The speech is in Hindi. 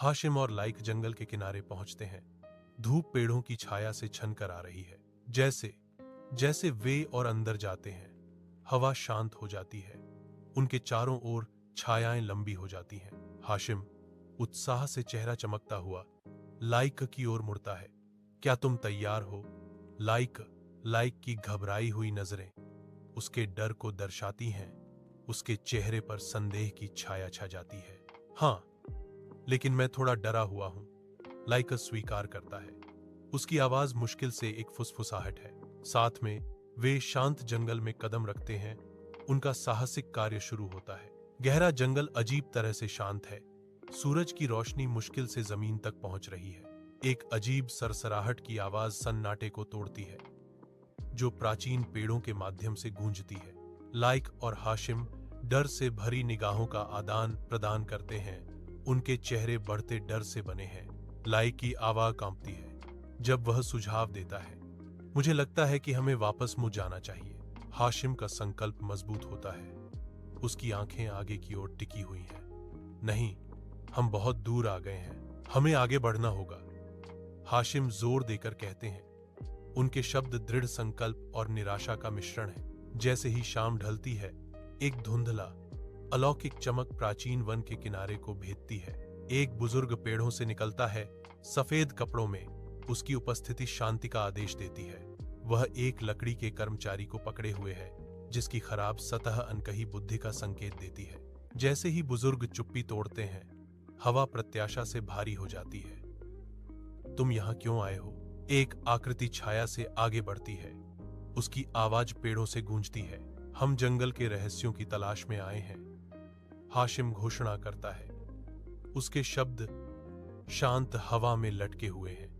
हाशिम और लाइक जंगल के किनारे पहुंचते हैं। धूप पेड़ों की छाया से छनकर आ रही है। जैसे जैसे वे और अंदर जाते हैं, हवा शांत हो जाती है। उनके चारों ओर छायाएं लंबी हो जाती हैं। हाशिम उत्साह से चेहरा चमकता हुआ लाइक की ओर मुड़ता है। क्या तुम तैयार हो? लाइक की घबराई हुई नजरें उसके डर को दर्शाती हैं। उसके चेहरे पर संदेह की छाया छा जाती है। हाँ, लेकिन मैं थोड़ा डरा हुआ हूं, लाइक स्वीकार करता है। उसकी आवाज मुश्किल से एक फुसफुसाहट है। साथ में वे शांत जंगल में कदम रखते हैं। उनका साहसिक कार्य शुरू होता है। गहरा जंगल अजीब तरह से शांत है। सूरज की रोशनी मुश्किल से जमीन तक पहुंच रही है। एक अजीब सरसराहट की आवाज सन्नाटे को तोड़ती है, जो प्राचीन पेड़ों के माध्यम से गूंजती है। लाइक और हाशिम डर से भरी निगाहों का आदान प्रदान करते हैं। उनके चेहरे बढ़ते डर से बने हैं। लाइक की आवाज कांपती है जब वह सुझाव देता है, मुझे लगता है कि हमें वापस मुड़ जाना चाहिए। हाशिम का संकल्प मजबूत होता है। उसकी आंखें आगे की ओर टिकी हुई हैं। नहीं, हम बहुत दूर आ गए हैं, हमें आगे बढ़ना होगा, हाशिम जोर देकर कहते हैं। उनके शब्द दृढ़ संकल्प और निराशा का मिश्रण है। जैसे ही शाम ढलती है, एक धुंधला अलौकिक चमक प्राचीन वन के किनारे को भेदती है। एक बुजुर्ग पेड़ों से निकलता है, सफेद कपड़ों में। उसकी उपस्थिति शांति का आदेश देती है। वह एक लकड़ी के कर्मचारी को पकड़े हुए है, जिसकी खराब सतह अनकही बुद्धि का संकेत देती है। जैसे ही बुजुर्ग चुप्पी तोड़ते हैं, हवा प्रत्याशा से भारी हो जाती है। तुम यहां क्यों आए हो? एक आकृति छाया से आगे बढ़ती है। उसकी आवाज पेड़ों से गूंजती है। हम जंगल के रहस्यों की तलाश में आए हैं, हाशिम घोषणा करता है। उसके शब्द शांत हवा में लटके हुए हैं।